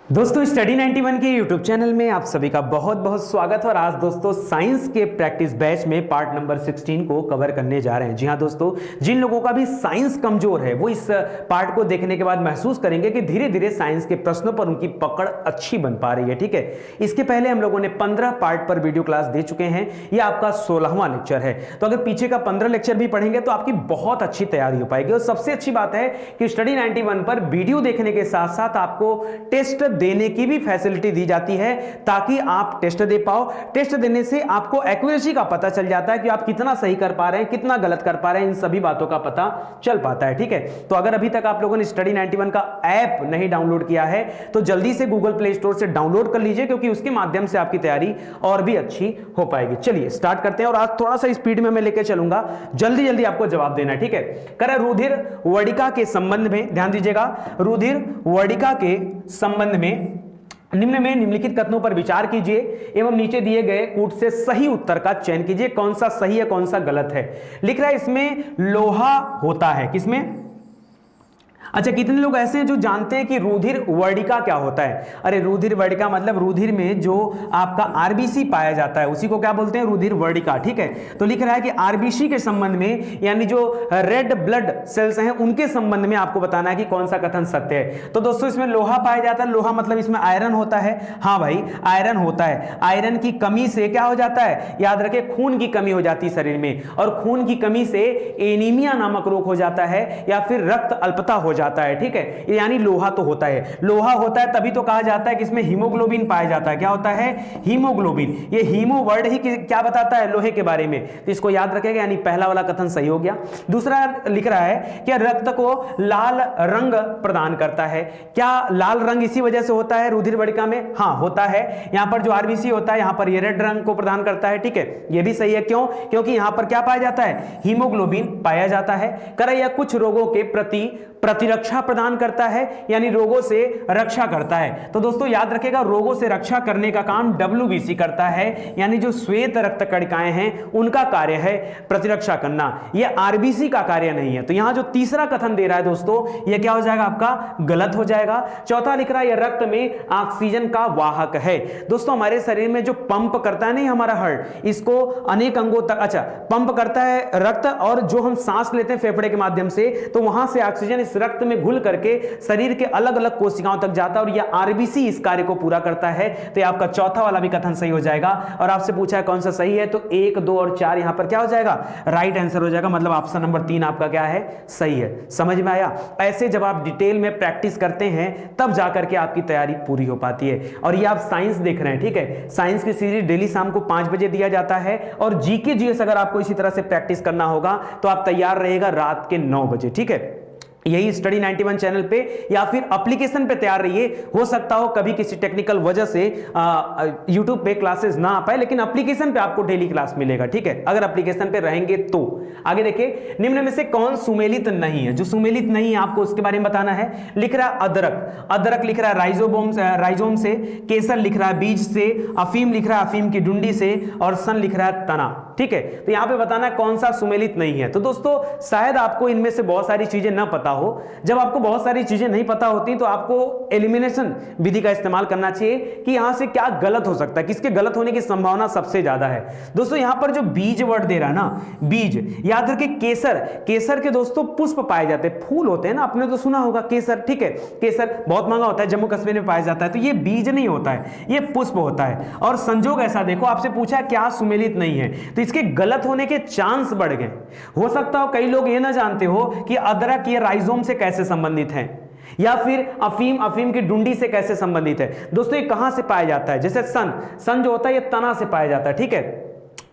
दोस्तों स्टडी 91 के YouTube channel में आप सभी का बहुत बहुत स्वागत है। और आज दोस्तों साइंस के प्रैक्टिस बैच में पार्ट नंबर 16 को कवर करने जा रहे हैं। जी हाँ दोस्तों, जिन लोगों का भी साइंस कमजोर है वो इस पार्ट को देखने के बाद महसूस करेंगे कि धीरे धीरे साइंस के प्रश्नों पर उनकी पकड़ अच्छी बन पा रही है। ठीक है, इसके पहले हम लोगों ने 15 पार्ट पर वीडियो क्लास दे चुके हैं, यह आपका 16वां लेक्चर है। तो अगर पीछे का 15 लेक्चर भी पढ़ेंगे तो आपकी बहुत अच्छी तैयारी हो पाएगी। और सबसे अच्छी बात है कि स्टडी 91 पर वीडियो देखने के साथ साथ आपको टेस्ट देने की भी फैसिलिटी दी जाती है ताकि आप टेस्ट दे पाओ। टेस्ट देने से आपको एक्यूरेसी का पता चल जाता है कि आप कितना सही कर पा रहे हैं, कितना गलत कर पा रहे हैं, इन सभी बातों का पता चल पाता है। ठीक है, तो अगर अभी तक आप लोगों ने स्टडी 91 का ऐप नहीं डाउनलोड किया है तो जल्दी से गूगल प्ले स्टोर से डाउनलोड कर लीजिए, क्योंकि उसके माध्यम से आपकी तैयारी और भी अच्छी हो पाएगी। चलिए स्टार्ट करते हैं और आज थोड़ा सा स्पीड में मैं लेकर चलूंगा, जल्दी जल्दी आपको जवाब देना है। ठीक है, करें रुधिर वर्णिका के संबंध में ध्यान दीजिएगा। रुधिर वर्णिका के संबंध में निम्न में निम्नलिखित कथनों पर विचार कीजिए एवं नीचे दिए गए कूट से सही उत्तर का चयन कीजिए। कौन सा सही है, कौन सा गलत है। लिख रहा है इसमें लोहा होता है। किसमें? अच्छा, कितने लोग ऐसे हैं जो जानते हैं कि रुधिर वर्णिका क्या होता है? अरे रुधिर वर्णिका मतलब रुधिर में जो आपका आरबीसी पाया जाता है उसी को क्या बोलते हैं? रुधिर वर्णिका। ठीक है, तो लिख रहा है कि आरबीसी के संबंध में यानी जो रेड ब्लड सेल्स हैं उनके संबंध में आपको बताना है कि कौन सा कथन सत्य है। तो दोस्तों इसमें लोहा पाया जाता है। लोहा मतलब इसमें आयरन होता है। हाँ भाई, आयरन होता है। आयरन की कमी से क्या हो जाता है? याद रखें, खून की कमी हो जाती है शरीर में, और खून की कमी से एनीमिया नामक रोग हो जाता है या फिर रक्त अल्पता हो जाता है। ठीक है, यानी लोहा तो होता है। लोहा होता है तभी तो कहा जाता है कि इसमें हीमोग्लोबिन पाया जाता है। क्या होता है? हीमोग्लोबिन। ये हीमो वर्ड ही क्या बताता है? लोहे के बारे में। तो इसको याद रखेगा, यानी पहला वाला कथन सही हो गया। दूसरा लिख रहा है कि रक्त को लाल रंग प्रदान करता है। क्या लाल रंग इसी वजह से होता है रुधिर वर्णिका में? हाँ होता है। यहां पर जो आरबीसी होता है यहां पर ये रेड रंग को प्रदान करता है। ठीक है, ये भी सही है। क्यों? क्योंकि यहां पर क्या पाया जाता है? हीमोग्लोबिन पाया जाता है। यह कुछ रोगों के प्रति प्रतिरक्षा प्रदान करता है, यानी रोगों से रक्षा करता है। तो दोस्तों याद रखेगा, रोगों से रक्षा करने का काम डब्ल्यूबीसी करता है, यानी जो श्वेत रक्त कणिकाएं हैं उनका कार्य है प्रतिरक्षा करना। यह आरबीसी का कार्य नहीं है। तो यहां जो तीसरा कथन दे रहा है दोस्तों, यह क्या हो जाएगा? आपका गलत हो जाएगा। चौथा लिख रहा है यह रक्त में ऑक्सीजन का वाहक है। दोस्तों हमारे शरीर में जो पंप करता है नहीं हमारा हार्ट, इसको अनेक अंगों तक पंप करता है रक्त, और जो हम सांस लेते हैं फेफड़े के माध्यम से, तो वहां से ऑक्सीजन इस रक्त में घुल करके शरीर के अलग अलग कोशिकाओं तक जाता है, और यह आरबीसी इस कार्य को पूरा करता है। तो आपका चौथा वाला भी कथन सही हो जाएगा। और आपसे पूछा है कौन सा सही है, तो 1, 2 और 4 यहां पर क्या हो जाएगा? राइट आंसर हो जाएगा। मतलब ऑप्शन नंबर 3 आपका क्या है? सही है। समझ में आया? ऐसे जब आप डिटेल में प्रैक्टिस करते हैं तब जाकर के आपकी तैयारी पूरी हो पाती है। और ये आप साइंस देख रहे हैं। ठीक है, साइंस की सीरीज डेली शाम को 5 बजे दिया जाता है, और जीके जीएस अगर आपको इसी तरह से प्रैक्टिस करना होगा तो आप तैयार रहेगा रात के 9 बजे। ठीक है, यही स्टडी 91 चैनल पे या फिर एप्लीकेशन पे तैयार रहिए। हो सकता हो कभी किसी टेक्निकल वजह से यूट्यूब पे क्लासेस ना आ पाए, लेकिन एप्लीकेशन पे आपको डेली क्लास मिलेगा। ठीक है, अगर एप्लीकेशन पे रहेंगे तो। आगे देखिए, निम्न में से कौन सुमेलित नहीं है? जो सुमेलित नहीं है आपको उसके बारे में बताना है। लिख रहा है अदरक। अदरक लिख रहा है राइजोम से। केसर लिख रहा है बीज से। अफीम लिख रहा है अफीम की डुंडी से। और सन लिख रहा है तना। ठीक है, तो यहां पे बताना है कौन सा सुमेलित नहीं है। तो दोस्तों शायद आपको इनमें से बहुत सारी चीजें ना पता हो। जब आपको बहुत सारी चीजें नहीं पता होती तो आपको एलिमिनेशन विधि का इस्तेमाल करना चाहिए कि यहां से क्या गलत हो सकता है, किसके गलत होने की संभावना सबसे ज्यादा है। दोस्तों यहां पर जो बीज वर्ड दे रहा है ना, बीज, याद रखिए केसर। केसर के दोस्तों पुष्प पाए जाते हैं, फूल होते हैं ना, आपने तो सुना होगा केसर। ठीक है, केसर बहुत महंगा होता है, जम्मू कश्मीर में पाया जाता है। तो ये बीज नहीं होता है, ये पुष्प होता है। और संजोग ऐसा देखो, आपसे पूछा क्या सुमेलित नहीं है, तो इसके गलत होने के चांस बढ़ गए। हो सकता हो कई लोग ये ना जानते हो कि अदरक ये राइजोम से कैसे संबंधित है, या फिर अफीम की डुंडी से कैसे संबंधित है। दोस्तों ये कहां से पाया जाता है? जैसे सन जो होता है ये तना से पाया जाता है। ठीक है,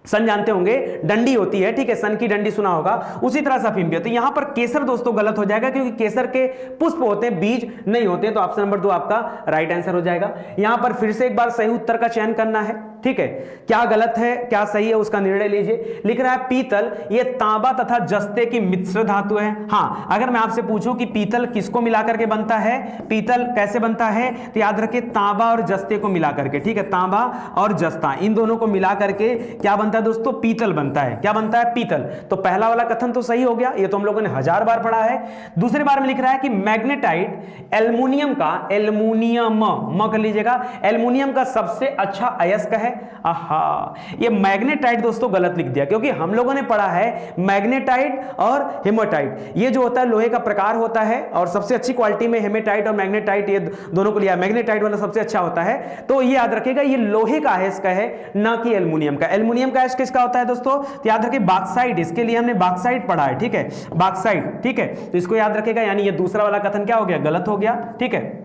सन जानते होंगे डंडी होती है। ठीक है, सन की डंडी सुना होगा, उसी तरह से अफीम भी होती है। यहां पर केसर दोस्तों गलत हो जाएगा, क्योंकि केसर के पुष्प होते हैं, बीज नहीं होते। तो ऑप्शन नंबर 2 आपका राइट आंसर हो जाएगा। यहां पर फिर से एक बार सही उत्तर का चयन करना है। ठीक है, क्या गलत है क्या सही है उसका निर्णय लीजिए। लिख रहा है पीतल ये तांबा तथा जस्ते की मिश्र धातु है। हाँ, अगर मैं आपसे पूछूं कि पीतल किसको मिलाकर के बनता है, पीतल कैसे बनता है, तो याद रखिए तांबा और जस्ते को मिलाकर के, ठीक है, तांबा और जस्ता इन दोनों को मिलाकर के क्या बनता है दोस्तों, पीतल बनता है। क्या बनता है, पीतल। तो पहला वाला कथन तो सही हो गया, ये तो हम लोगों ने 1000 बार पढ़ा है। दूसरे बार में लिख रहा है कि मैग्नेटाइट एल्युमिनियम का, एल्युमिनियम म कर लीजिएगा, एल्युमिनियम का सबसे अच्छा अयस्क है। आहा, ये मैग्नेटाइट दोस्तों गलत लिख दिया, क्योंकि हम लोगों ने पढ़ा है मैग्नेटाइट और हेमाटाइट, ये जो होता है लोहे का प्रकार होता है, और सबसे अच्छी क्वालिटी में हेमाटाइट और मैग्नेटाइट ये दोनों को लिया, मैग्नेटाइट वाला सबसे अच्छा होता है। तो ये याद रखिएगा ये लोहे का अयस्क है, ना कि एल्युमिनियम का। एल्युमिनियम का अयस्क किसका होता है दोस्तों, तो याद रखिए बॉक्साइट, इसके लिए हमने बॉक्साइट पढ़ा है, ठीक है, बॉक्साइट, ठीक है, तो इसको याद रखिएगा। यानी ये दूसरा वाला कथन क्या हो गया, गलत हो गया, ठीक है।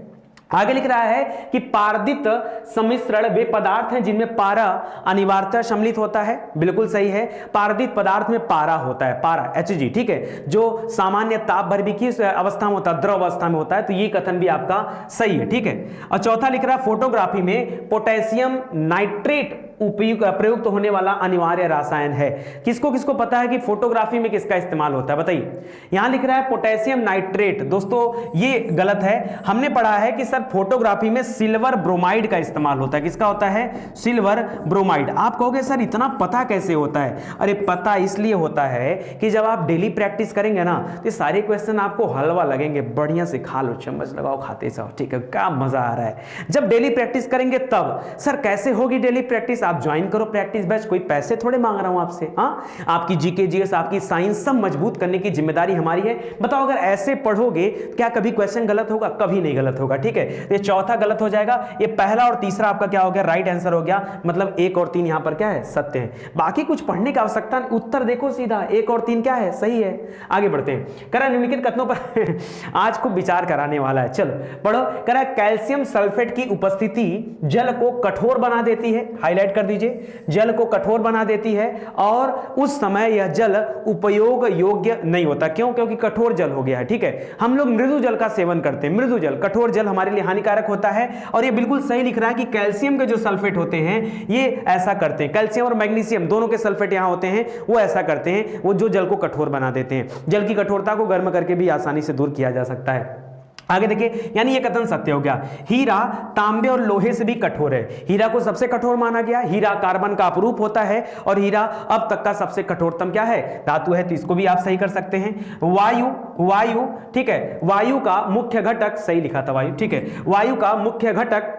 आगे लिख रहा है कि पारदित सम्मिश्रण वे पदार्थ हैं जिनमें पारा अनिवार्यतः सम्मिलित होता है। बिल्कुल सही है, पारदित पदार्थ में पारा होता है, पारा Hg, ठीक है, जो सामान्य ताप भरबीकी अवस्था में होता है, द्रव अवस्था में होता है। तो ये कथन भी आपका सही है, ठीक है। और चौथा लिख रहा है फोटोग्राफी में पोटेशियम नाइट्रेट प्रयुक्त होने वाला अनिवार्य रसायन है। किसको किसको पता है कि फोटोग्राफी में किसका इस्तेमाल होता है, बताइए। यहां लिख रहा है पोटेशियम नाइट्रेट, दोस्तों ये गलत है। हमने पढ़ा है कि सर फोटोग्राफी में सिल्वर ब्रोमाइड का इस्तेमाल होता है। किसका होता है, सिल्वर ब्रोमाइड। आप कहोगे सर इतना पता कैसे होता है, अरे पता इसलिए होता है कि जब आप डेली प्रैक्टिस करेंगे ना, तो सारे क्वेश्चन आपको हलवा लगेंगे, बढ़िया से खा लो, चम्मच लगाओ, खाते जाओ, ठीक है, क्या मजा आ रहा है जब डेली प्रैक्टिस करेंगे तब। सर कैसे होगी डेली प्रैक्टिस, आप ज्वाइन करो प्रैक्टिस बैच, कोई पैसे थोड़े मांग रहा हूं आपसे। हाँ, आपकी जीके जीएस आपकी साइंस सब मजबूत करने की जिम्मेदारी हमारी है। बताओ अगर ऐसे पढ़ोगे क्या कभी क्वेश्चन गलत होगा, कभी नहीं गलत होगा, ठीक है। ये चौथा गलत हो जाएगा, ये पहला और तीसरा आपका क्या हो गया, राइट आंसर हो गया। मतलब 1 और 3 यहां पर क्या है, सत्य है। बाकी कुछ पढ़ने की आवश्यकता नहीं, उत्तर देखो सीधा, 1 और 3 क्या है, सही है। आगे बढ़ते हैं, करा निम्नलिखित कथनों पर आज खूब विचार कराने वाला है, चलो पढ़ो। करा कैल्शियम सल्फेट की उपस्थिति जल को कठोर बना देती है, हाईलाइट कर दीजिए, जल को कठोर बना देती है, और उस समय यह जल उपयोग योग्य नहीं होता। क्यों, क्योंकि कठोर जल हो गया है, ठीक है। हम लोग मृदु जल का सेवन करते हैं, मृदु जल, कठोर जल हमारे लिए हानिकारक होता है। और ये बिल्कुल सही लिख रहा है कि कैल्शियम के जो सल्फेट होते हैं ये ऐसा करते हैं, कैल्शियम और मैग्नीशियम दोनों के सल्फेट यहां होते हैं, वो ऐसा करते हैं, वो जो जल को कठोर बना देते हैं। जल की कठोरता को गर्म करके भी आसानी से दूर किया जा सकता है। आगे देखिए, यानी ये कथन सत्य हो गया। हीरा तांबे और लोहे से भी कठोर है, हीरा को सबसे कठोर माना गया। हीरा कार्बन का अपरूप होता है, और हीरा अब तक का सबसे कठोरतम क्या है, धातु है। तो इसको भी आप सही कर सकते हैं। वायु, वायु, ठीक है, वायु का मुख्य घटक, सही लिखा था वायु, ठीक है, वायु का मुख्य घटक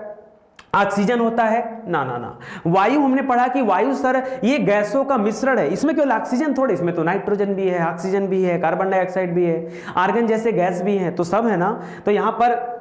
ऑक्सीजन होता है। ना ना ना, वायु हमने पढ़ा कि वायु सर ये गैसों का मिश्रण है, इसमें केवल ऑक्सीजन थोड़े, इसमें तो नाइट्रोजन भी है, ऑक्सीजन भी है, कार्बन डाइऑक्साइड भी है, आर्गन जैसे गैस भी है, तो सब है ना। तो यहां पर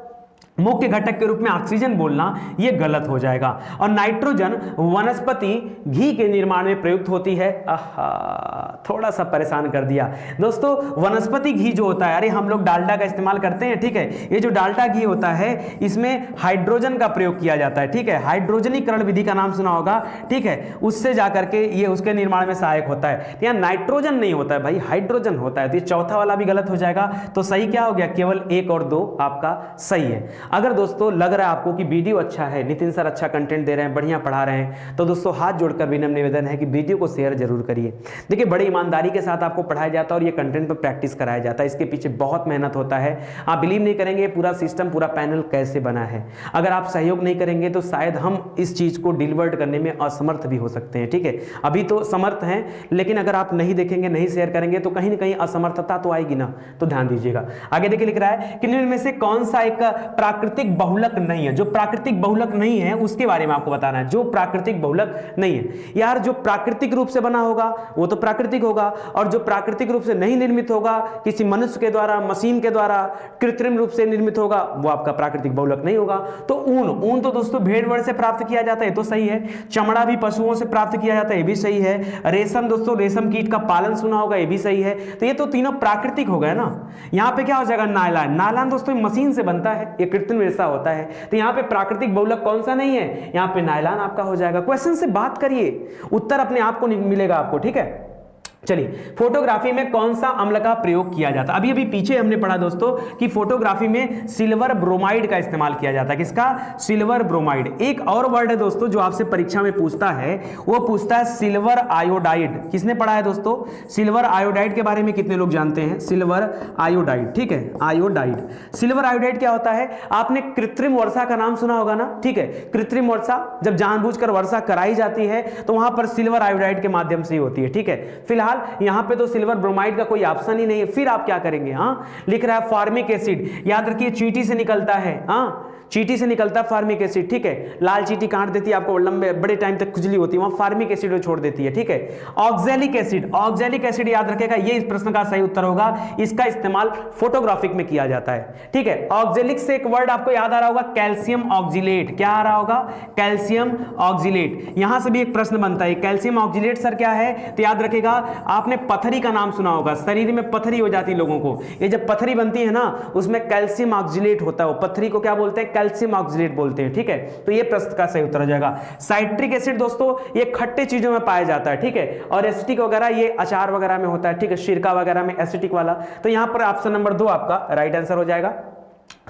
मुख्य घटक के रूप में ऑक्सीजन बोलना ये गलत हो जाएगा। और नाइट्रोजन वनस्पति घी के निर्माण में प्रयुक्त होती है। आहा, थोड़ा सा परेशान कर दिया दोस्तों। वनस्पति घी जो होता है, अरे हम लोग डालडा का इस्तेमाल करते हैं, ठीक है, ये जो डालडा घी होता है इसमें हाइड्रोजन का प्रयोग किया जाता है, ठीक है, हाइड्रोजनीकरण विधि का नाम सुना होगा, ठीक है, उससे जाकर के ये उसके निर्माण में सहायक होता है। यहाँ नाइट्रोजन नहीं होता है भाई, हाइड्रोजन होता है। तो ये चौथा वाला भी गलत हो जाएगा। तो सही क्या हो गया, केवल 1 और 2 आपका सही है। अगर दोस्तों लग रहा है आपको कि वीडियो अच्छा है, नितिन सर अच्छा कंटेंट दे रहे हैं, बढ़िया पढ़ा रहे हैं, तो दोस्तों हाथ जोड़कर विनम्र निवेदन है कि वीडियो को शेयर जरूर करिए। देखिए बड़ी ईमानदारी के साथ आपको पढ़ाया जाता है और ये कंटेंट पर प्रैक्टिस कराया जाता है, इसके पीछे बहुत मेहनत होता है। आप बिलीव नहीं करेंगे पूरा सिस्टम, पूरा पैनल कैसे बना है। अगर आप सहयोग नहीं करेंगे तो शायद हम इस चीज को डिलीवर्ड करने में असमर्थ भी हो सकते हैं, ठीक है। अभी तो समर्थ हैं, लेकिन अगर आप नहीं देखेंगे, नहीं शेयर करेंगे तो कहीं ना कहीं असमर्थता तो आएगी ना, तो ध्यान दीजिएगा। आगे देखिए लिख रहा है कि निम्न में से कौन सा एक प्राकृतिक बहुलक नहीं है। जो प्राकृतिक बहुलक नहीं है उसके बारे में आपको बताना है। जो प्राकृतिक बहुलक नहीं है, यार जो प्राकृतिक रूप से बना होगा वो तो प्राकृतिक होगा, और जो प्राकृतिक रूप से नहीं निर्मित होगा, किसी मनुष्य के द्वारा, मशीन के द्वारा, कृत्रिम रूप से निर्मित होगा, वो आपका प्राकृतिक बहुलक नहीं होगा। तो ऊन तो दोस्तों भेड़ से प्राप्त किया जाता है, तो सही है। चमड़ा भी पशुओं से प्राप्त किया जाता है, ये भी सही है। रेशम दोस्तों, रेशम कीट का पालन सुना होगा, ये भी सही है। तो ये तो तीनों प्राकृतिक हो गए ना। यहाँ पे क्या हो जाएगा, नायलॉन। नायलॉन दोस्तों मशीन से बनता है, ये कृत्रिम रेशा होता है। तो यहाँ पे प्राकृतिक बहुलक कौन सा नहीं है, यहाँ पे नायलॉन आपका हो जाएगा। क्वेश्चन से बात करिए, उत्तर अपने आप को मिलेगा आपको, ठीक है। चलिए, फोटोग्राफी में कौन सा अम्ल का प्रयोग किया जाता है? अभी अभी पीछे हमने पढ़ा दोस्तों कि फोटोग्राफी में सिल्वर ब्रोमाइड का इस्तेमाल किया जाता है। किसका? Silver bromide. एक और वर्ड है दोस्तों जो आपसे परीक्षा में पूछता है, वो पूछता है सिल्वर आयोडाइड। किसने पढ़ा है दोस्तों? सिल्वर आयोडाइड के बारे में कितने लोग जानते हैं? सिल्वर आयोडाइड, ठीक है, आयोडाइड। सिल्वर आयोडाइड क्या होता है? आपने कृत्रिम वर्षा का नाम सुना होगा ना, ठीक है। कृत्रिम वर्षा, जब जानबूझकर वर्षा कराई जाती है तो वहां पर सिल्वर आयोडाइड के माध्यम से ही होती है, ठीक है। फिलहाल यहां पे तो सिल्वर ब्रोमाइड का कोई ऑप्शन ही नहीं है। फिर आप क्या करेंगे? लिख रहा है फॉर्मिक एसिड। याद रखिए चींटी से निकलता है, चींटी से निकलता है फार्मिक एसिड, ठीक है। लाल चींटी काट देती है, आपको लंबे बड़े टाइम तक खुजली होती है, वहां फार्मिक एसिड छोड़ देती है, ठीक है। ऑक्जेलिक एसिड, ऑक्जेलिक एसिड याद रखेगा, ये इस प्रश्न का सही उत्तर होगा। इसका इस्तेमाल फोटोग्राफिक में किया जाता है, ठीक है। ऑक्जेलिक से एक वर्ड आपको याद आ रहा होगा, कैल्शियम ऑक्जिलेट। क्या आ रहा होगा? Calcium oxalate. यहां से भी एक प्रश्न बनता है, कैल्शियम ऑक्जिलेट सर क्या है? तो याद रखेगा, आपने पथरी का नाम सुना होगा, शरीर में पथरी हो जाती है लोगों को, ये जब पथरी बनती है ना, उसमें कैल्शियम ऑक्जिलेट होता है। वो पथरी को क्या बोलते हैं? कैल्शियम ऑक्जिलेट बोलते हैं, ठीक है। तो ये प्रश्न का सही उत्तर हो जाएगा। साइट्रिक एसिड दोस्तों ये खट्टे चीजों में पाया जाता है, ठीक है, और एसिटिक वगैरह ये अचार वगैरह में होता है, ठीक है, सिरका वगैरह में एसिटिक वाला। तो यहां पर ऑप्शन नंबर 2 आपका राइट आंसर हो जाएगा।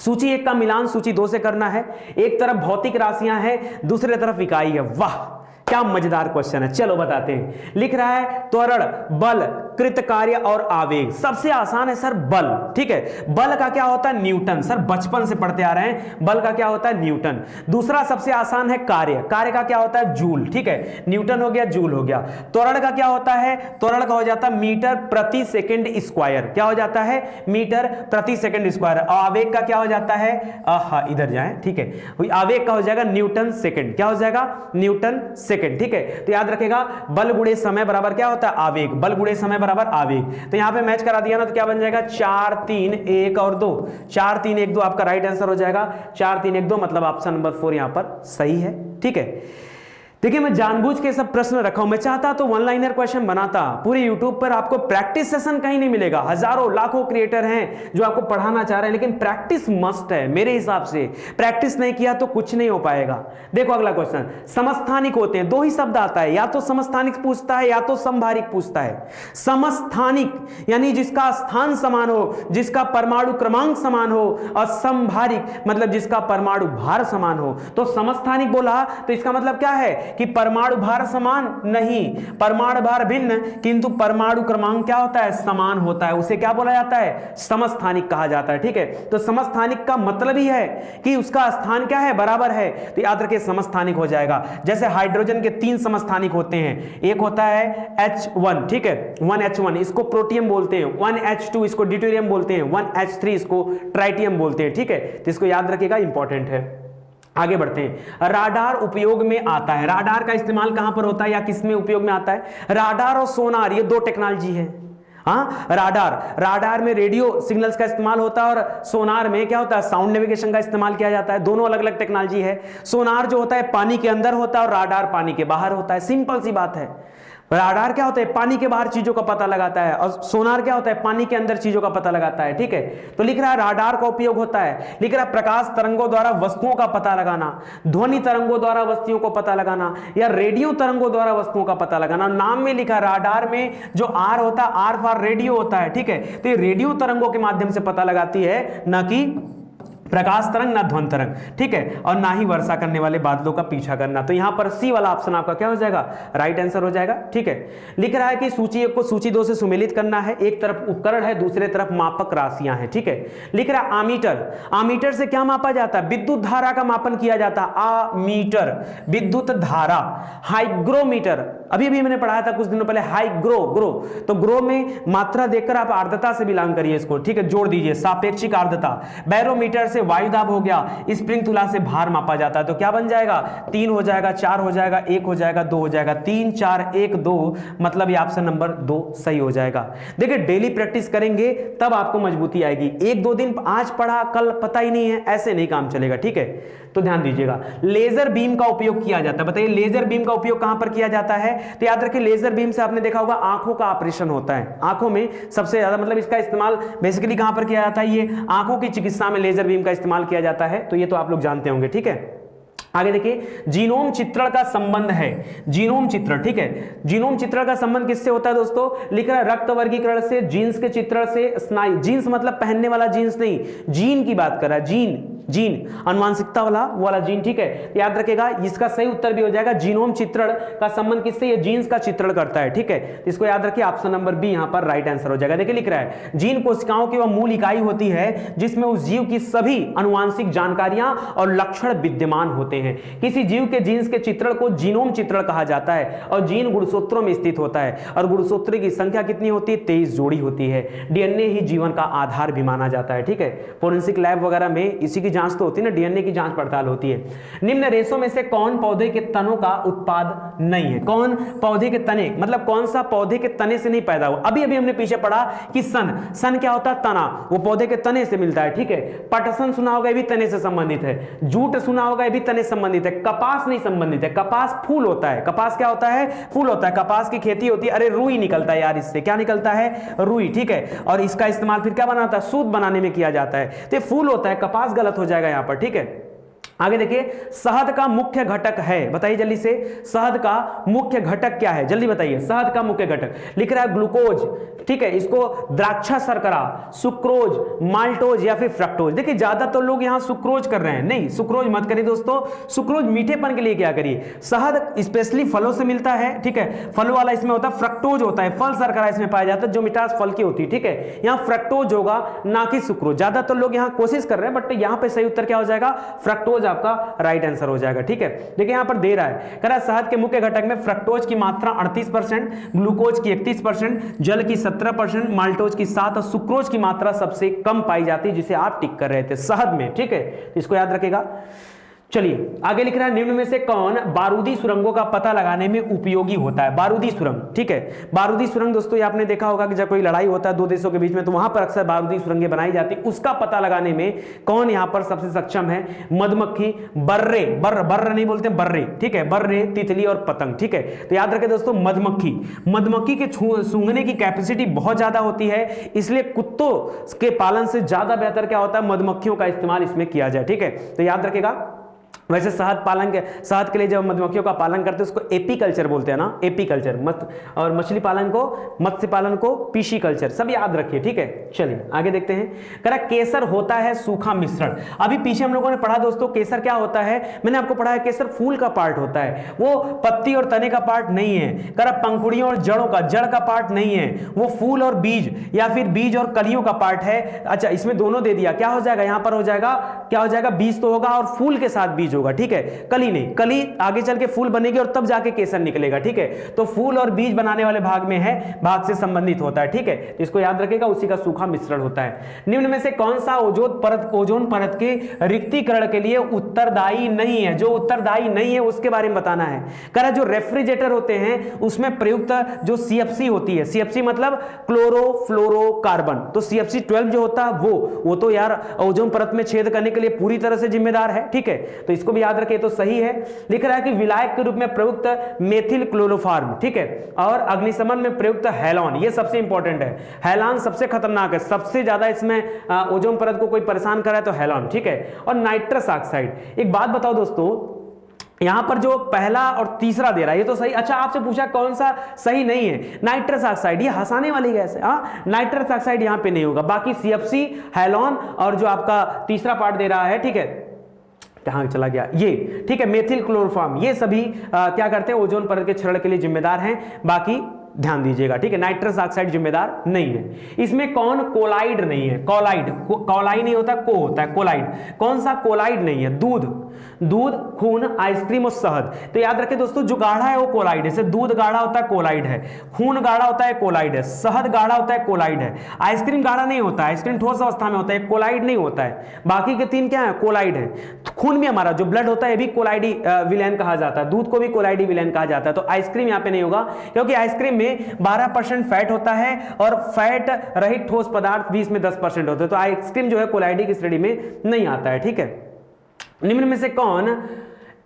सूची 1 का मिलान सूची 2 से करना है। एक तरफ भौतिक राशियां हैं, दूसरी तरफ इकाई है। वाह क्या मजेदार क्वेश्चन है, चलो बताते हैं। लिख रहा है त्वरण, बल, कृतकार्य और आवेग। सबसे आसान है सर बल, ठीक है। बल का क्या होता है? न्यूटन। सर बचपन से पढ़ते आ रहे हैं, बल का क्या होता है? न्यूटन। दूसरा सबसे आसान है कार्य, कार्य का क्या होता है? जूल, ठीक है। न्यूटन हो गया, जूल हो गया। त्वरण का क्या होता है? त्वरण का हो जाता है मीटर प्रति सेकंड स्क्वायर। क्या हो जाता है? मीटर प्रति सेकंड स्क्वायर। और आवेग का क्या हो जाता है? इधर जाए, ठीक है, आवेग का हो जाएगा न्यूटन सेकंड। क्या हो जाएगा? न्यूटन सेकंड, ठीक है। तो याद रखेगा बल गुणे समय बराबर क्या होता है? आवेग। बल गुणे समय बराबर आवेग। तो यहां पे मैच करा दिया ना, तो क्या बन जाएगा? 4 3 1 और 2। 4 3 1 2 आपका राइट आंसर हो जाएगा। 4 3 1 2 मतलब ऑप्शन नंबर 4 यहां पर सही है, ठीक है। देखिए मैं जानबूझ के सब प्रश्न रखा हूं, मैं चाहता तो वन लाइनर क्वेश्चन बनाता। पूरे यूट्यूब पर आपको प्रैक्टिस सेशन कहीं नहीं मिलेगा। हजारों लाखों क्रिएटर हैं जो आपको पढ़ाना चाह रहे हैं, लेकिन प्रैक्टिस मस्ट है मेरे हिसाब से। प्रैक्टिस नहीं किया तो कुछ नहीं हो पाएगा। देखो अगला क्वेश्चन, समस्थानिक होते हैं, 2 ही शब्द आता है, या तो समस्थानिक पूछता है या तो समभारिक पूछता है। समस्थानिक यानी जिसका स्थान समान हो, जिसका परमाणु क्रमांक समान हो, और समभारिक मतलब जिसका परमाणु भार समान हो। तो समस्थानिक बोला तो इसका मतलब क्या है कि परमाणु भार समान नहीं, परमाणु भार भिन्न, किंतु परमाणु क्रमांक क्या होता है? समान होता है। उसे क्या बोला जाता है? समस्थानिक कहा जाता है, ठीक है। तो समस्थानिक का मतलब ही है कि उसका स्थान क्या है? बराबर है। तो याद रखिए समस्थानिक हो जाएगा। जैसे हाइड्रोजन के 3 समस्थानिक होते हैं, एक होता है H1, ठीक है, 1H1 इसको प्रोटियम बोलते हैं, 1H2 इसको ड्यूटेरियम बोलते हैं, 1H3 इसको ट्राइटियम बोलते हैं, ठीक है। तो इसको याद रखिएगा, इंपॉर्टेंट है। आगे बढ़ते हैं। राडार उपयोग में आता है। राडार का इस्तेमाल कहां पर होता है या किस में उपयोग में आता है? राडार और सोनार ये 2 टेक्नोलॉजी है। राडार में रेडियो सिग्नल्स का इस्तेमाल होता है, और सोनार में क्या होता है? साउंड नेविगेशन का इस्तेमाल किया जाता है। दोनों अलग अलग टेक्नोलॉजी है। सोनार जो होता है पानी के अंदर होता है और राडार पानी के बाहर होता है। सिंपल सी बात है। राडार क्या होता है? पानी के बाहर चीजों का पता लगाता है, और सोनार क्या होता है? पानी के अंदर चीजों का पता लगाता है, ठीक है। तो लिख रहा है राडार का उपयोग होता है। लिख रहा है प्रकाश तरंगों द्वारा वस्तुओं का पता लगाना, ध्वनि तरंगों द्वारा वस्तुओं को पता लगाना, या रेडियो तरंगों द्वारा वस्तुओं का पता लगाना। नाम में लिखा राडार में जो आर होता है, आर फॉर रेडियो होता है, ठीक है। तो ये रेडियो तरंगों के माध्यम से पता लगाती है, ना कि प्रकाश तरंग ना ध्वनि तरंग, ठीक है, और ना ही वर्षा करने वाले बादलों का पीछा करना। तो यहां पर सी वाला ऑप्शन आपका क्या हो जाएगा? राइट आंसर हो जाएगा, ठीक है। लिख रहा है कि सूची 1 को सूची 2 से सुमेलित करना है। एक तरफ उपकरण है, दूसरे तरफ मापक राशियां हैं, ठीक है। लिख रहा है आमीटर। आमीटर से क्या मापा जाता है? विद्युत धारा का मापन किया जाता है। आमीटर विद्युत धारा। हाइग्रोमीटर अभी अभी मैंने पढ़ाया था कुछ दिनों पहले, हाइग्रो ग्रो, तो ग्रो में मात्रा देखकर आप आर्द्रता से बिलोंग करिए इसको, ठीक है, जोड़ दीजिए, सापेक्षिक आर्द्रता। बैरोमीटर से वायुदाब हो गया। स्प्रिंग तुला से भार मापा जाता है। तो क्या बन जाएगा? 3 हो जाएगा, 4 हो जाएगा, 1 हो जाएगा, 2 हो जाएगा। 3 4 1 2 मतलब ये ऑप्शन नंबर 2 सही हो जाएगा। देखिए डेली प्रैक्टिस करेंगे तब आपको मजबूती आएगी। 1-2 दिन आज पढ़ा कल पता ही नहीं है, ऐसे नहीं काम चलेगा, ठीक है। तो ध्यान दीजिएगा, लेजर बीम का उपयोग किया जाता है। बताइए लेजर बीम का उपयोग कहां पर किया जाता है? तो याद रखिए लेजर बीम से आपने देखा होगा आंखों का ऑपरेशन होता है। आंखों में सबसे ज्यादा मतलब इसका इस्तेमाल बेसिकली कहां पर किया जाता है? ये आंखों की चिकित्सा में लेजर बीम का इस्तेमाल किया जाता है। तो ये तो आप लोग जानते होंगे, ठीक है। आगे देखिए, जीनोम चित्रण का संबंध है, जीनोम चित्रण, ठीक है, जीनोम चित्रण का संबंध किससे होता है दोस्तों, लिख रहा है रक्त वर्गीकरण से, जीन्स के चित्रण से, स्नायु, जीन्स मतलब पहनने वाला जीन्स नहीं, जीन की बात कर रहा है, जीन, जीन अनुवांशिकता वाला जीन, ठीक है, याद रखेगा। इसका सही उत्तर भी हो जाएगा, जीनोम चित्रण का संबंध किससे, ये जीन्स का चित्रण करता है, ठीक है, इसको याद रखिए, ऑप्शन नंबर बी यहां पर राइट आंसर हो जाएगा। देखिए लिख रहा है, जीन कोशिकाओं की वह मूल इकाई होती है जिसमें उस जीव की सभी अनुवांशिक जानकारियां और लक्षण विद्यमान होते हैं। किसी जीव के जीन्स के चित्रण को जीनोम चित्रण कहा जाता है और जीन गुणसूत्रों में स्थित होता है और गुणसूत्र की संख्या कितनी होती है, 23 जोड़ी होती है। डीएनए ही जीवन का आधार भी माना जाता है, ठीक है, फोरेंसिक लैब वगैरह में इसी की जांच तो होती है ना, डीएनए की जांच पड़ताल होती है। निम्न रेशों में से कौन पौधे के तनों का उत्पाद नहीं है, कौन पौधे के तने, मतलब कौन सा पौधे के तने से नहीं पैदा हुआ। अभी अभी हमने पीछे पढ़ा कि सन क्या होता है, तना, वो पौधे के तने से मिलता है, ठीक है। पटसन सुना होगा, ये भी तने से संबंधित है। जूट सुना होगा, ये भी तने से संबंधित है। कपास नहीं संबंधित है, कपास फूल होता है, कपास क्या होता है, फूल होता है, कपास की खेती होती है। अरे रुई निकलता है यार, इससे क्या निकलता है, रुई, ठीक है, और इसका इस्तेमाल फिर क्या बनाता है, सूत बनाने में किया जाता है। तो फूल होता है, कपास गलत हो जाएगा यहां पर, ठीक है। आगे देखिए, शहद का मुख्य घटक है, बताइए जल्दी से, शहद का मुख्य घटक क्या है, जल्दी बताइए। शहद का मुख्य घटक लिख रहा है ग्लूकोज, ठीक है, इसको द्राक्षा शर्करा, सुक्रोज, माल्टोज या फिर फ्रक्टोज। देखिए ज्यादातर लोग यहां सुक्रोज कर रहे हैं, नहीं सुक्रोज मत करिए दोस्तों, सुक्रोज मीठेपन के लिए क्या करिए। शहद स्पेशली फलों से मिलता है, ठीक है, फल वाला इसमें होता है, फ्रक्टोज होता है, फल शर्करा इसमें पाया जाता है जो मिठास फल की होती है, ठीक है। यहां फ्रक्टोज होगा ना कि सुक्रोज। ज्यादातर लोग यहां कोशिश कर रहे हैं, बट यहां पे सही उत्तर क्या हो जाएगा, फ्रक्टोज आपका राइट आंसर हो जाएगा, ठीक है। देखिए यहां पर दे रहा है, कह रहा है शहद के मुख्य घटक में फ्रक्टोज की मात्रा 38%, ग्लूकोज की 31%, जल की 17%, माल्टोज की 7% और सुक्रोज की मात्रा सबसे कम पाई जाती है, जिसे आप टिक कर रहे थे शहद में, ठीक है, इसको याद रखेगा। चलिए आगे लिख रहा है, निम्न में से कौन बारूदी सुरंगों का पता लगाने में उपयोगी होता है। बारूदी सुरंग, ठीक है, बारूदी सुरंग दोस्तों ये आपने देखा होगा कि जब कोई लड़ाई होता है दो देशों के बीच में, तो वहां पर अक्सर बारूदी सुरंगें बनाई जाती है। उसका पता लगाने में कौन यहां पर सबसे सक्षम है, मधुमक्खी, बर्रे, बर्र नहीं बोलते, बर्रे, ठीक है, बर्रे, तितली और पतंग, ठीक है। तो याद रखें दोस्तों, मधुमक्खी के सूंघने की कैपेसिटी बहुत ज्यादा होती है, इसलिए कुत्तों के पालन से ज्यादा बेहतर क्या होता है, मधुमक्खियों का इस्तेमाल इसमें किया जाए, ठीक है। तो याद रखेगा, वैसे शहद के लिए जब मधुमक्खियों का पालन करते हैं उसको एपीकल्चर बोलते हैं ना, एपीकल्चर, और मछली पालन को, मत्स्य पालन को पीशीकल्चर, सब याद रखिए, ठीक है। चलिए आगे देखते हैं, कह रहा केसर होता है सूखा मिश्रण। अभी पीछे हम लोगों ने पढ़ा दोस्तों, केसर क्या होता है, मैंने आपको पढ़ा है, केसर फूल का पार्ट होता है, वो पत्ती और तने का पार्ट नहीं है। कह रहा पंखुड़ियों और जड़ का पार्ट नहीं है, वो फूल और बीज या फिर बीज और कलियों का पार्ट है। अच्छा, इसमें दोनों दे दिया, क्या हो जाएगा यहां पर, हो जाएगा, क्या हो जाएगा, बीज तो होगा और फूल के साथ बीज होगा, ठीक है, कली नहीं, कली आगे चल के फूल बनेगी और तब जाके केसर निकलेगा, ठीक है। तो फूल और बीज बनाने वाले भाग में है, भाग से संबंधित होता है, ठीक है, तो इसको याद रखेगा, उसी का सूखा मिश्रण होता है। निम्न में से कौन सा ओजोन परत के रिक्तीकरण के लिए उत्तरदायी नहीं है, जो उत्तरदायी नहीं है उसके बारे में बताना है। कह रहा जो रेफ्रिजरेटर होते हैं उसमें प्रयुक्त जो सीएफसी होती है, सीएफसी मतलब क्लोरोफ्लोरोकार्बन, तो सीएफसी 12 जो होता है वो तो यार ओजोन परत में छेद करने के लिए पूरी तरह से जिम्मेदार है, ठीक है, तो इसको भी याद रखे, तो सही है। लिख रहा है कि विलायक के रूप में प्रयुक्त मेथिल क्लोरोफॉर्म, ठीक है, और अग्निशमन में प्रयुक्त हैलॉन, ये सबसे इंपॉर्टेंट है। हैलॉन सबसे खतरनाक है, सबसे ज्यादा इसमें ओजोन परत को कोई परेशान कर रहा है तो हैलॉन, ठीक है। और नाइट्रस ऑक्साइड, एक बात बताओ दोस्तों, यहां पर जो पहला और तीसरा दे रहा है ये तो सही। अच्छा, आपसे पूछा कौन सा सही नहीं है, नाइट्रस ऑक्साइड, ये हंसाने वाली गैस है, नाइट्रस ऑक्साइड यहां पे नहीं होगा। बाकी सीएफसी, हैलॉन और जो आपका तीसरा पार्ट दे रहा है, ठीक है, कहां चला गया ये, ठीक है, मेथिल क्लोरोफॉर्म, ये सभी क्या करते हैं, ओजोन परत के क्षरण के लिए जिम्मेदार हैं। बाकी ध्यान दीजिएगा, ठीक है, नाइट्रस ऑक्साइड जिम्मेदार नहीं है। इसमें कौन कोलाइड नहीं है, कॉलाई नहीं होता, को होता है कोलाइड, कौन सा कोलाइड नहीं है, दूध, खून, आइसक्रीम और शहद। तो याद रखें दोस्तों, जो गाढ़ा है वो कोलाइड है, जैसे दूध गाढ़ा होता है कोलाइड है, खून गाढ़ा होता है कोलाइड है, शहद गाढ़ा होता है कोलाइड है, आइसक्रीम गाढ़ा नहीं होता, आइसक्रीम ठोस अवस्था में होता है, कोलाइड नहीं होता है। बाकी के तीन क्या है, कोलाइड है। खून भी हमारा जो ब्लड होता है ये भी कोलाइडी विलेन कहा जाता है, दूध को भी कोलाइडी विलेन कहा जाता है। तो आइसक्रीम यहाँ पे नहीं होगा, क्योंकि आइसक्रीम में 12% फैट होता है और फैट रहित ठोस पदार्थ भी इसमें 10% होते हैं, तो आइसक्रीम जो है कोलाइडी की श्रेणी में नहीं आता है, ठीक है। निम्न में से कौन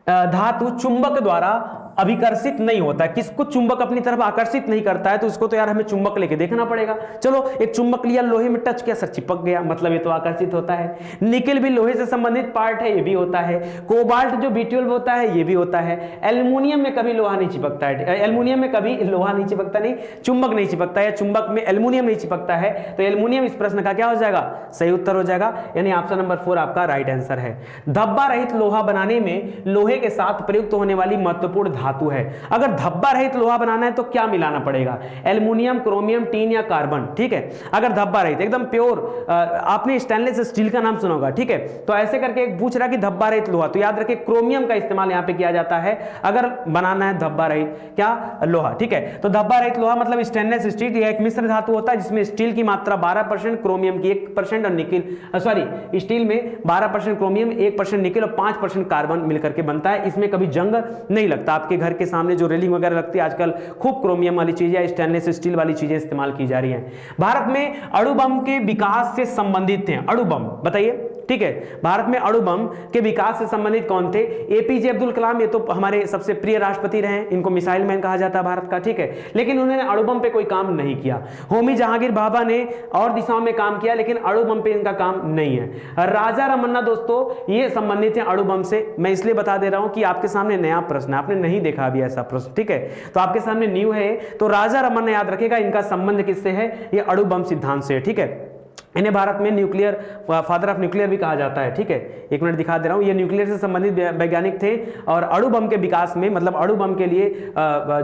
धातु चुंबक द्वारा अभिकर्षित नहीं होता है। किसको चुंबक अपनी तरफ आकर्षित नहीं करता है तो उसको तो यार हमें चुंबक लेके देखना पड़ेगा। चलो एक चुंबक लिया, लोहे में टच किया, सर चिपक गया, मतलब ये तो आकर्षित होता है। निकेल भी लोहे से संबंधित पार्ट है, ये भी होता है। कोबाल्ट जो B12 होता है ये भी होता है। एल्युमिनियम में कभी लोहा नहीं चिपकता है, एल्युमिनियम में कभी लोहा नहीं चिपकता, नहीं चुंबक नहीं चिपकता है, चुंबक में एल्युमिनियम नहीं चिपकता है, तो एल्युमिनियम इस प्रश्न का क्या हो जाएगा, सही उत्तर हो जाएगा, यानी ऑप्शन नंबर 4 आपका राइट आंसर है। धब्बा रहित लोहा बनाने में लोहे के साथ प्रयुक्त होने वाली महत्वपूर्ण धातु है। अगर धब्बा रहित लोहा बनाना है तो क्या मिलाना पड़ेगा, एल्युमिनियम, क्रोमियम, टीन या कार्बन, ठीक है। अगर धब्बा रहित एकदम प्योर, आपने स्टेनलेस स्टील का नाम सुना होगा, ठीक है, तो ऐसे करके एक पूछ रहा कि धब्बा रहित लोहा, तो याद रखिए क्रोमियम का इस्तेमाल यहां पे किया जाता है अगर बनाना है धब्बा रहित क्या लोहा, ठीक है। तो धब्बा रहित लोहा मतलब स्टेनलेस स्टील, यह एक मिश्र धातु होता है जिसमें स्टील की मात्रा 12%, क्रोमियम की 1% और निकेल, सॉरी स्टील में 12% क्रोमियम, 1% निकेल और 5% कार्बन मिलकर के बनता है। इसमें कभी जंग नहीं लगता। आपके घर के सामने जो रेलिंग वगैरह लगती है आजकल खूब क्रोमियम वाली चीजें या स्टेनलेस स्टील वाली चीजें इस्तेमाल की जा रही हैं। भारत में अणु बम के विकास से संबंधित थे, अणु बम बताइए, ठीक है, भारत में अणु बम के विकास से संबंधित कौन थे, एपीजे अब्दुल कलाम, ये तो हमारे सबसे प्रिय राष्ट्रपति रहे, इनको मिसाइल मैन कहा जाता है भारत का, ठीक है, लेकिन उन्होंने अणु बम पे कोई काम नहीं किया। होमी जहांगीर भाभा ने और दिशाओं में काम किया लेकिन अणु बम पे इनका काम नहीं है। राजा रमन्ना दोस्तों ये संबंधित है अणु बम से, मैं इसलिए बता दे रहा हूं कि आपके सामने नया प्रश्न है, आपने नहीं देखा अभी ऐसा प्रश्न, ठीक है, तो आपके सामने न्यू है, तो राजा रमन्ना याद रखेगा, इनका संबंध किससे है, ये अणु बम सिद्धांत से है, ठीक है। इन्हें भारत में न्यूक्लियर फादर ऑफ न्यूक्लियर भी कहा जाता है, ठीक है, एक मिनट दिखा दे रहा हूं, ये न्यूक्लियर से संबंधित वैज्ञानिक थे और अणु बम के विकास में, मतलब अणु बम के लिए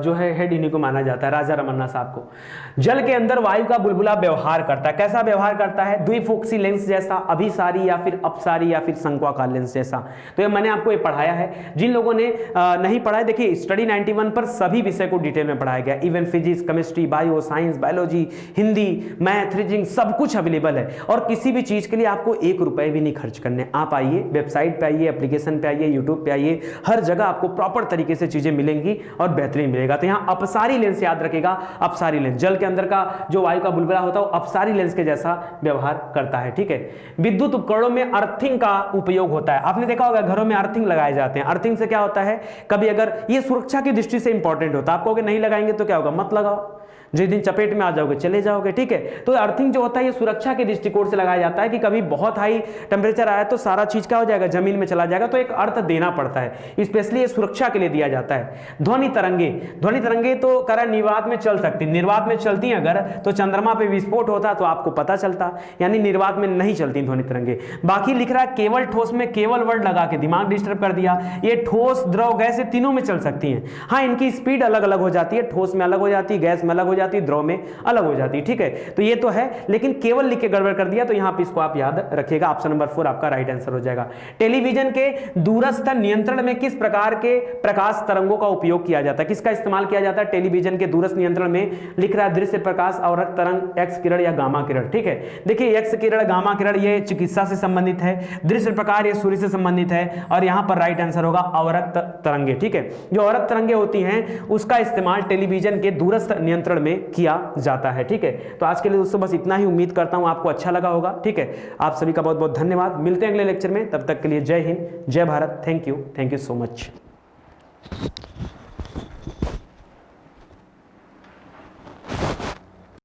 जो है हेड इन्हीं को माना जाता है, राजा रमन्ना साहब को। जल के अंदर वायु का बुलबुला व्यवहार करता है, कैसा व्यवहार करता है, द्विफोक्सी लेंस जैसा, अभिसारी या फिर अपसारी या फिर शंक्वाकार लेंस जैसा। तो ये मैंने आपको ये पढ़ाया है, जिन लोगों ने नहीं पढ़ा है देखिए स्टडी 91 पर सभी विषय को डिटेल में पढ़ाया गया, even physics, chemistry, bio, science, biology, Hindi, math, reasoning सब कुछ अवेलेबल है और किसी भी चीज के लिए आपको 1 रुपए भी नहीं खर्च करने। आप आइए, वेबसाइट पे आइए, एप्लीकेशन पे आइए, यूट्यूब पे आइए, हर जगह आपको प्रॉपर तरीके से चीजें मिलेंगी और बेहतरीन मिलेगा। तो यहाँ अपसारी लेंस याद रखेगा, अपसारी लेंस, जल के अंदर का जो वायु का बुलबुला होता है वो अपसारी लेंस के जैसा व्यवहार करता है, ठीक है। विद्युत उपकरणों में अर्थिंग का उपयोग होता है, आपने देखा होगा घरों में अर्थिंग लगाए जाते हैं। अर्थिंग से क्या होता है, कभी अगर ये सुरक्षा की दृष्टि से इंपॉर्टेंट होता है, आप कहोगे नहीं लगाएंगे तो क्या होगा, मत लगाओ, जिस दिन चपेट में आ जाओगे चले जाओगे, ठीक है। तो अर्थिंग जो होता है ये सुरक्षा के दृष्टिकोण से लगाया जाता है कि कभी बहुत हाई टेम्परेचर आया तो सारा चीज क्या हो जाएगा, जमीन में चला जाएगा, तो एक अर्थ देना पड़ता है, स्पेशली ये सुरक्षा के लिए दिया जाता है। ध्वनि तरंगे, ध्वनि तरंगे तो करा निर्वात में चल सकती, निर्वात में चलती अगर तो चंद्रमा पे विस्फोट होता तो आपको पता चलता, यानी निर्वात में नहीं चलती ध्वनि तरंगे। बाकी लिख रहा है केवल ठोस में, केवल वर्ड लगा के दिमाग डिस्टर्ब कर दिया, ये ठोस, द्रव, गैस ये तीनों में चल सकती हैं। हाँ इनकी स्पीड अलग अलग हो जाती है, ठोस में अलग हो जाती है, गैस में अलग हो जाती है, द्रव में अलग हो जाती है, ठीक है। तो ये तो है, लेकिन केवल लिख के गड़बड़ कर दिया तो यहां पे इसको आप याद रखिएगा, ऑप्शन नंबर 4 आपका राइट आंसर हो जाएगा। टेलीविजन के दूरस्थ नियंत्रण में किस प्रकार के प्रकाश तरंगों का उपयोग किया जाता है, किसका इस्तेमाल किया जाता है टेलीविजन के दूरस्थ नियंत्रण में, लिख रहा है दृश्य प्रकाश, अवरक्त तरंग, एक्स किरण या गामा किरण, ठीक है। देखिए एक्स किरण, गामा किरण ये चिकित्सा से संबंधित है, दृश्य प्रकार ये सूर्य से संबंधित है और यहां पर राइट आंसर होगा अवरक्त तरंगे, ठीक है। जो अवरक्त तरंगे होती हैं उसका इस्तेमाल टेलीविजन के दूरस्थ नियंत्रण में किया जाता है, ठीक है। तो आज के लिए दोस्तों बस इतना ही, उम्मीद करता हूं आपको अच्छा लगा होगा, ठीक है। आप सभी का बहुत बहुत धन्यवाद, मिलते हैं अगले लेक्चर में, तब तक के लिए जय हिंद, जय Bharat, thank you so much.